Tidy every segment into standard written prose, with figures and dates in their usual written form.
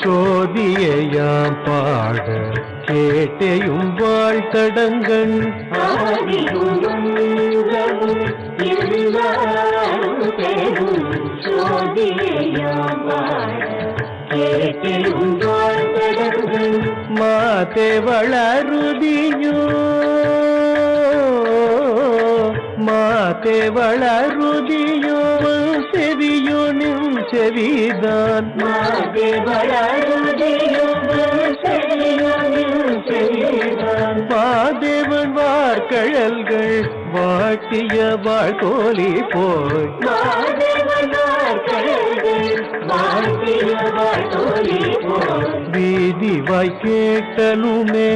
சோதியாம் பாட கேட்டையும் வாழ்த்தடங்கண் மாதே வளருதியோ மாதே வளருதியோ செவியோ நின் செவிதான் மாதே வளருதியோ செவியோ நின் செவிதான் மாதேவன் வார்கழல்கள் வாட்டிய வாழ்கோலி போய் மாதேவன் வார்கழல்கள் வாட்டிய வாழ்கோலி போய் வீதி வாய் கேட்டலுமே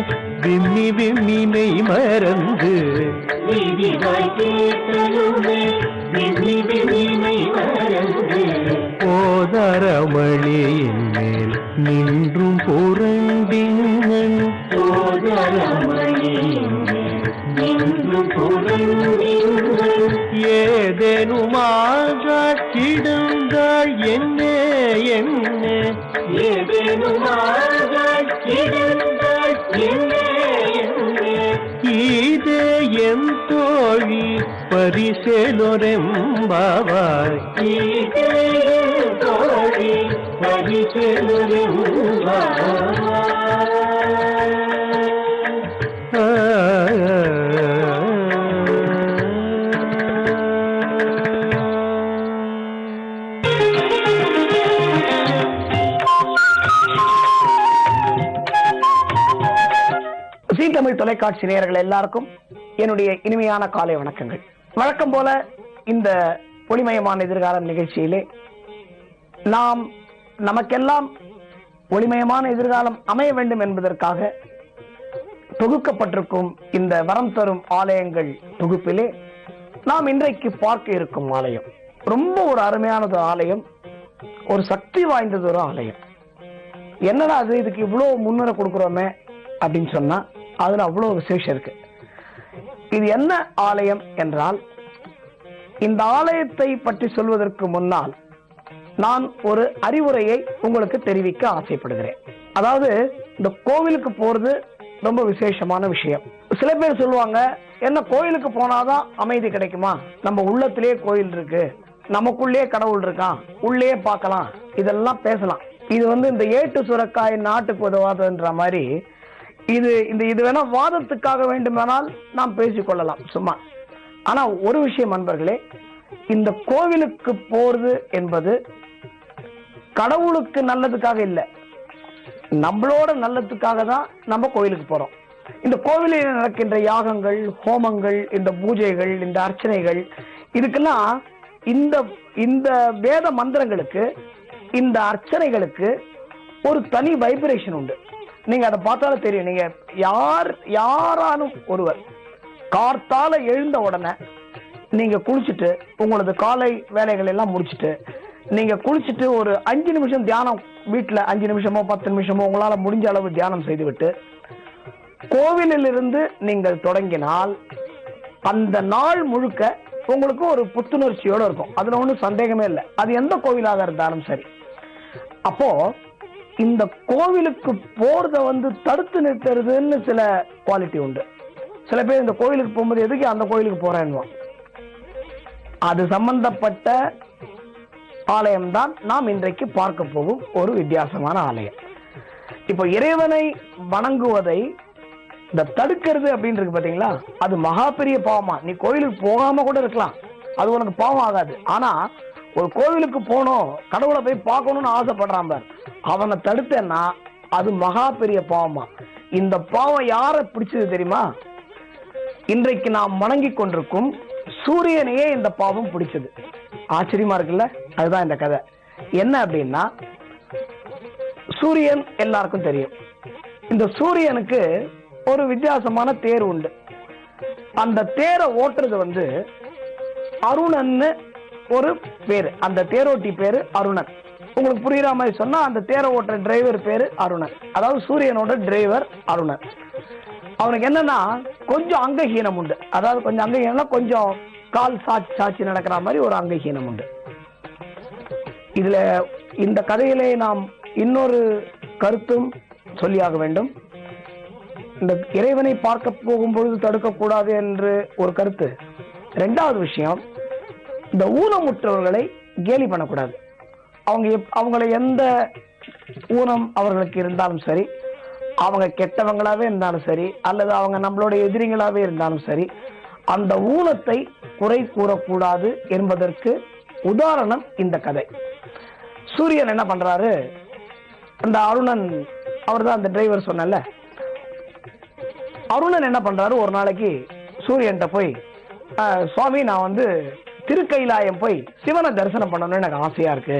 விம்மி விம்மினை மறந்து வீதி வாய் கேட்டலுமே விம்மி விம்மினை மறந்து போதரமணியின் மேல் நின்றும் புரண்டிங்கன் போதரமணியின் மேல் நின்றும் புரண்டிங்கன் ஏதேனுமாக கிடந்தாள் என்ன என்ன ஏதேனுமாக கிடந்தாள் என்ன இதே என் தோழி பரிசேலொரெம்பாவாய் இதே என் தோழி பரிசேலொரெம்பாவாய் தமிழ் தொலைக்காட்சி நேயர்கள் எல்லாருக்கும் என்னுடைய இனிமையான காலை வணக்கங்கள். வழக்கம் போல இந்த ஒளிமயமான எதிர்காலம் நிகழ்ச்சியிலே நாம் நமக்கெல்லாம் ஒளிமயமான எதிர்காலம் அமைய வேண்டும் என்பதற்காக தொகுக்கப்பட்டிருக்கும் இந்த வரம் தரும் ஆலயங்கள் தொகுப்பிலே நாம் இன்றைக்கு பார்க்க இருக்கும் ஆலயம் ரொம்ப ஒரு அருமையானது ஆலயம், ஒரு சக்தி வாய்ந்தது ஒரு ஆலயம். என்னடா அது, இதுக்கு இவ்வளவு முன்னுரை கொடுக்கிறோமே அப்படின்னு சொன்னா அதுல அவ்வளவு விசேஷம் இருக்கு. இது என்ன ஆலயம் என்றால், இந்த ஆலயத்தை பற்றி சொல்வதற்கு முன்னால் நான் ஒரு அறிவுரையை உங்களுக்கு தெரிவிக்க ஆசைப்படுகிறேன். அதாவது இந்த கோவிலுக்கு போறது ரொம்ப விசேஷமான விஷயம். சில பேர் சொல்லுவாங்க, என்ன கோயிலுக்கு போனாதான் அமைதி கிடைக்குமா, நம்ம உள்ளத்திலேயே கோயில் இருக்கு, நமக்குள்ளே கடவுள் இருக்கான், உள்ளே பார்க்கலாம், இதெல்லாம் பேசலாம். இது இந்த ஏட்டு சுரக்காய் நாட்டுக்கு உதவாதுன்ற மாதிரி இது வேணா வாதத்துக்காக வேண்டுமானால் நாம் பேசிக்கொள்ளலாம் சும்மா. ஆனா ஒரு விஷயம் நண்பர்களே, இந்த கோவிலுக்கு போறது என்பது கடவுளுக்கு நல்லதுக்காக இல்லை, நம்மளோட நல்லதுக்காக தான் நம்ம கோவிலுக்கு போறோம். இந்த கோவிலில் நடக்கின்ற யாகங்கள், ஹோமங்கள், இந்த பூஜைகள், இந்த அர்ச்சனைகள், இதுக்கெல்லாம் இந்த வேத மந்திரங்களுக்கு, இந்த அர்ச்சனைகளுக்கு ஒரு தனி வைப்ரேஷன் உண்டு. நீங்க அதை பார்த்தாலும் தெரியும். நீங்க யாராலும் ஒருவர் கார்த்தால எழுந்த உடனே நீங்க குளிச்சுட்டு, உங்களது காலை வேலைகள் எல்லாம் முடிச்சுட்டு, நீங்க குளிச்சுட்டு ஒரு 5 நிமிஷம் தியானம், வீட்டுல 5 நிமிஷமோ 10 நிமிஷமோ உங்களால முடிஞ்ச அளவு தியானம் செய்துவிட்டு கோவிலில் இருந்து நீங்கள் தொடங்கினால் அந்த நாள் முழுக்க உங்களுக்கு ஒரு புத்துணர்ச்சியோட இருக்கும். அதுல ஒன்றும் சந்தேகமே இல்லை, அது எந்த கோவிலாக இருந்தாலும் சரி. அப்போ இந்த கோவிலுக்கு போறத தடுத்து நிறுத்துறதுன்னு சில குவாலிட்டி உண்டு. சில பேர் இந்த கோவிலுக்கு போகும்போது எதுக்கு அந்த கோவிலுக்கு போறேன்னு, அது சம்பந்தப்பட்ட ஆலயம்தான் நாம் இன்றைக்கு பார்க்க போகும் ஒரு வித்தியாசமான ஆலயம். இப்போ இறைவனை வணங்குவதை இந்த தடுக்கிறது அப்படின்னு இருக்கு பாத்தீங்களா, அது மகா பெரிய பாவமா. நீ கோவிலுக்கு போகாம கூட இருக்கலாம், அது உனக்கு பாவம் ஆகாது. ஆனா ஒரு கோவிலுக்கு போகணும், கடவுளை போய் பார்க்கணும்னு ஆசைப்படுறான் பார், அவனை தடுத்தேன்னா அது மகா பெரிய பாவமா. இந்த பாவம் யார பிடிச்சது தெரியுமா? இன்றைக்கு நாம் வணங்கி கொண்டிருக்கும் சூரியனையே இந்த பாவம் பிடிச்சது. ஆச்சரியமா இருக்குல்ல? அதுதான் இந்த கதை. என்ன அப்படின்னா, சூரியன் எல்லாருக்கும் தெரியும். இந்த சூரியனுக்கு ஒரு வித்தியாசமான தேர் உண்டு. அந்த தேரை ஓட்டுறது அருணன்னு ஒரு பேரு. அந்த தேரோட்டி பேரு அருணன். உங்களுக்கு புரியுற மாதிரி சொன்னா, அந்த தேரை ஓட்டுற டிரைவர் பேரு அருணன். அதாவது சூரியனோட டிரைவர் அருணன். அவனுக்கு என்னன்னா கொஞ்சம் அங்கஹீனம் உண்டு. அதாவது கொஞ்சம் அங்கஹீனம்னா கொஞ்சம் கால் சாட்சி நடக்கிற மாதிரி ஒரு அங்கஹீனம் உண்டு. இதுல இந்த கதையிலே நாம் இன்னொரு கருத்தும் சொல்லியாக வேண்டும். இந்த இறைவனை பார்க்க போகும்பொழுது தடுக்கக்கூடாது என்று ஒரு கருத்து. இரண்டாவது விஷயம், இந்த ஊனமுற்றவர்களை கேலி பண்ணக்கூடாது. அவங்களை எந்த ஊனம் அவர்களுக்கு இருந்தாலும் சரி, அவங்க கெட்டவங்களாவே இருந்தாலும் சரி, அல்லது அவங்க நம்மளோட எதிரிகளாவே இருந்தாலும் சரி, அந்த ஊனத்தை குறை கூறக்கூடாது என்பதற்கு உதாரணம் இந்த கதை. சூரியன் என்ன பண்றாரு, அந்த அருணன், அவர் தான் அந்த டிரைவர் சொன்னல, அருணன் என்ன பண்றாரு, ஒரு நாளைக்கு சூரியன்ட்ட போய், சுவாமி நான் வந்து திருக்கைலாயம் போய் சிவனை தரிசனம் பண்ணணும்னு எனக்கு ஆசையா இருக்கு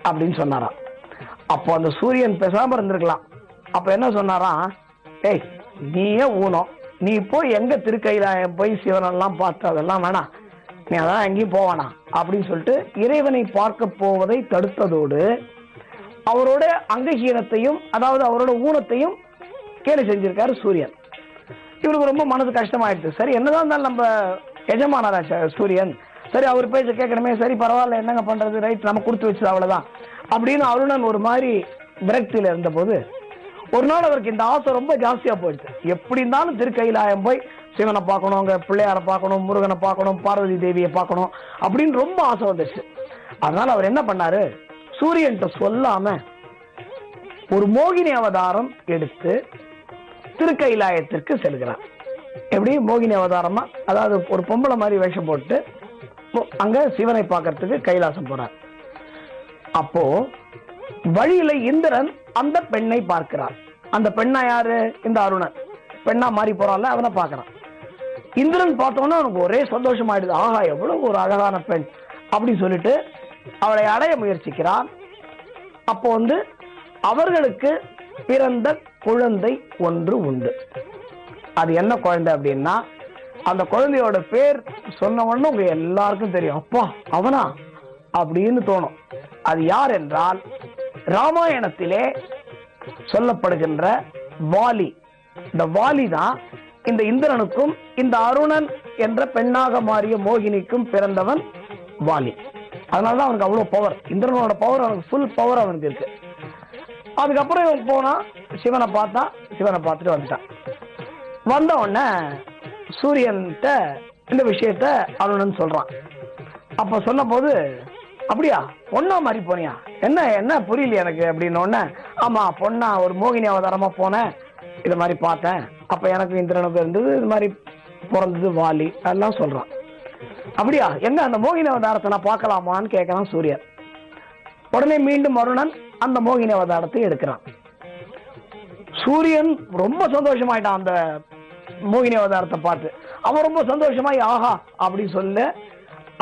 அப்படின்னு சொன்னாராம். அப்போ அந்த சூரியன் பேசாம இருந்திருக்கலாம். அப்ப என்ன சொன்னாராம், ஏய் நீயே ஊனம், நீ போய் எங்க திருக்கைலாயம் போய் சிவனெல்லாம் பார்த்து அதெல்லாம் வேணாம், நீ அதான் எங்கேயும் போவானா அப்படின்னு சொல்லிட்டு இறைவனை பார்க்க போவதை தடுத்ததோடு அவரோட அங்கஹீனத்தையும், அதாவது அவரோட ஊனத்தையும் கேலி செஞ்சிருக்காரு சூரியன். இவருக்கு ரொம்ப மனது கஷ்டமாயிடுச்சு. சரி என்னதான் இருந்தாலும் நம்ம எஜமானரா சூரியன், சரி அவர் பேச்ச கேட்கணுமே, சரி பரவாயில்ல என்னங்க பண்றது, ரைட் நம்ம கொடுத்து வச்சது அவ்வளவுதான் அப்படின்னு அருணன் ஒரு மாதிரி விரக்தியில இருந்த போது, ஒரு நாள் அவருக்கு இந்த ஆசை ரொம்ப ஜாஸ்தியா போயிடுச்சு. எப்படி இருந்தாலும் திருக்கைலாயம் போய் சிவனை பார்க்கணும், அங்க பிள்ளையாரை பார்க்கணும், முருகனை பார்க்கணும், பார்வதி தேவியை பார்க்கணும் அப்படின்னு ரொம்ப ஆசை வந்துச்சு. அதனால அவர் என்ன பண்ணாரு, சூரியன்ட்ட சொல்லாம ஒரு மோகினி அவதாரம் எடுத்து திருக்கைலாயத்திற்கு செல்கிறார். எப்படி மோகினி அவதாரமா, அதாவது ஒரு பொம்பளை மாதிரி வேஷம் போட்டு அங்க சிவனை பார்க்கறதுக்கு கைலாசம் போறார். அப்போ வழியில இந்திரன் அந்த பெண்ணை பார்க்கிறார். அந்த பெண்ணா யாரு, இந்த அருணன் பெண்ணா மாறி போறான்ல, அவனை பார்க்கறான். இந்திரன் பார்த்தோன்னா அவனுக்கு ஒரே சந்தோஷமாயிடுது, ஆஹா எவ்வளவு ஒரு அழகான பெண் அப்படின்னு சொல்லிட்டு அவளை அடைய முயற்சிக்கிறான். அப்போ வந்து அவர்களுக்கு பிறந்த குழந்தை ஒன்று உண்டு. அது என்ன குழந்தை அப்படின்னா, அந்த குழந்தையோட பேர் சொன்ன உடனே உங்க எல்லாருக்கும் தெரியும், அப்பா அவனா அப்படின்னு தோணும். அது யார் என்றால், ராமாயணத்திலே சொல்லப்படுகின்ற வாலி. இந்த வாலி தான் இந்த இந்திரனுக்கும் இந்த அருணன் என்ற பெண்ணாக மாறிய மோகினிக்கும் பிறந்தவன் வாலி. அதனாலதான் அவனுக்கு அவ்வளவு பவர், இந்திரனோட பவர் அவனுக்கு ஃபுல் பவர் அவனுக்கு இருக்கு. அதுக்கப்புறம் இவன் போனா சிவனை பார்த்தா, சிவனை பார்த்துட்டு வந்துட்டான். வந்த உடனே சூரியன்கிட்ட இந்த விஷயத்த அருணன் சொல்றான். அப்ப சொன்ன போது, அப்படியா பொண்ணா மாதிரி போனியா, என்ன என்ன புரியல எனக்கு அப்படின்னு உடனே, ஆமா பொண்ணா ஒரு மோகினி அவதாரமா போனேன், இது மாதிரி பார்த்தேன், அப்ப எனக்கு இந்திரனுக்கு இருந்தது, இது மாதிரி பிறந்தது வாலி, அதெல்லாம் சொல்றான். அப்படியா எங்க அந்த மோகினி அவதாரத்தை நான் பார்க்கலாமான்னு கேட்கறான் சூரியன். உடனே மீண்டும் அருணன் அந்த மோகினி அவதாரத்தை எடுக்கிறான். சூரியன் ரொம்ப சந்தோஷமாயிட்டான் அந்த மோகினி அவதாரத்தை பார்த்து. அவன் ரொம்ப சந்தோஷமாய் ஆஹா அப்படின்னு சொல்ல,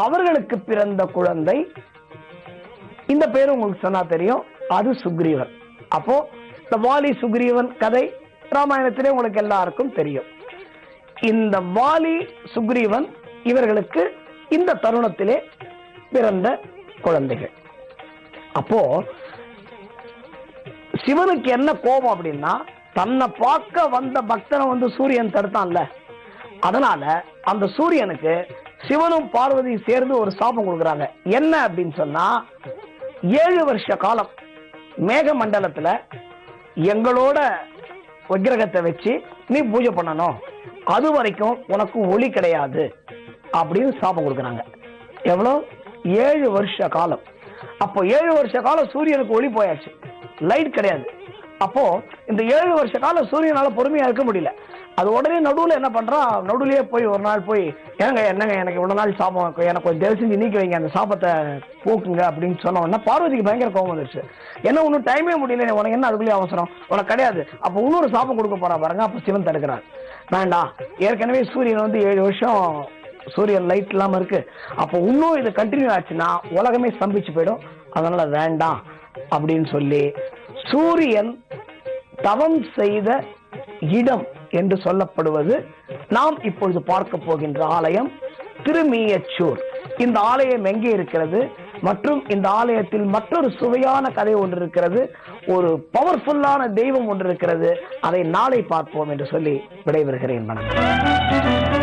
அவர்களுக்கு பிறந்த குழந்தை, இந்த பேரு உங்களுக்கு சொன்னா தெரியும், அது சுக்ரீவன். அப்போ இந்த வாலி சுக்ரீவன் கதை ராமாயணத்திலே உங்களுக்கு எல்லாருக்கும் தெரியும். இந்த வாலி சுக்ரீவன் இவர்களுக்கு இந்த தருணத்திலே பிறந்த குழந்தைகள். அப்போ சிவனுக்கு என்ன கோபம் அப்படின்னா, தன்னை பார்க்க வந்த பக்தனை வந்து சூரியன் தடுத்தான்ல, அதனால அந்த சூரியனுக்கு சிவனும் பார்வதி சேர்ந்து ஒரு சாபம் கொடுக்குறாங்க. என்ன அப்படின்னு சொன்னா, 7 வருஷ காலம் மேக மண்டலத்துல எங்களோட விக்கிரகத்தை வச்சு நீ பூஜை பண்ணணும், அது வரைக்கும் உனக்கு ஒளி கிடையாது அப்படின்னு சாபம் கொடுக்குறாங்க. எவ்வளவு, 7 வருஷ காலம். அப்போ 7 வருஷ காலம் சூரியனுக்கு ஒளி போயாச்சு, லைட் கிடையாது. அப்போ இந்த 7 வருஷ காலம் சூரியனால பொறுமையா இருக்க முடியல. அது உடனே நடுவுல என்ன பண்றான், நடுவுலயே போய் ஒரு நாள் போய், என்னங்க எனக்கு இவ்வளவு நாள் சாபம், எனக்கு கொஞ்சம் தயவு செஞ்சு நீக்கி வைங்க, அந்த சாபத்தை போக்குங்க அப்படின்னு சொன்ன உடனே பார்வதிக்கு பயங்கர கோபம் வந்துருச்சு. என்ன ஒன்னும் டைமே முடியல, உனக்கு என்ன அதுக்குள்ளே அவசரம், உனக்கு கிடையாது, அப்ப இன்னொரு சாபம் கொடுக்க போறா பாருங்க. அப்ப சிவன் தடுக்கிறார், வேண்டாம், ஏற்கனவே சூரியன் வந்து 7 வருஷம் சூரியன் லைட் இல்லாம இருக்கு, அப்போ இன்னும் இது கண்டினியூ ஆச்சுன்னா உலகமே ஸ்தம்பிச்சு போயிடும், அதனால வேண்டாம் அப்படின்னு சொல்லி சூரியன் தவம் செய்த இடம் என்று சொல்லப்படுவது நாம் இப்பொழுது பார்க்க போகின்ற ஆலயம் திருமீயச்சூர். இந்த ஆலயம் எங்கே இருக்கிறது மற்றும் இந்த ஆலயத்தில் மற்றொரு சுவையான கதை ஒன்று இருக்கிறது, ஒரு பவர்ஃபுல்லான தெய்வம் ஒன்று இருக்கிறது, அதை நாளை பார்ப்போம் என்று சொல்லி விடைபெறுகிறேன். வணக்கம்.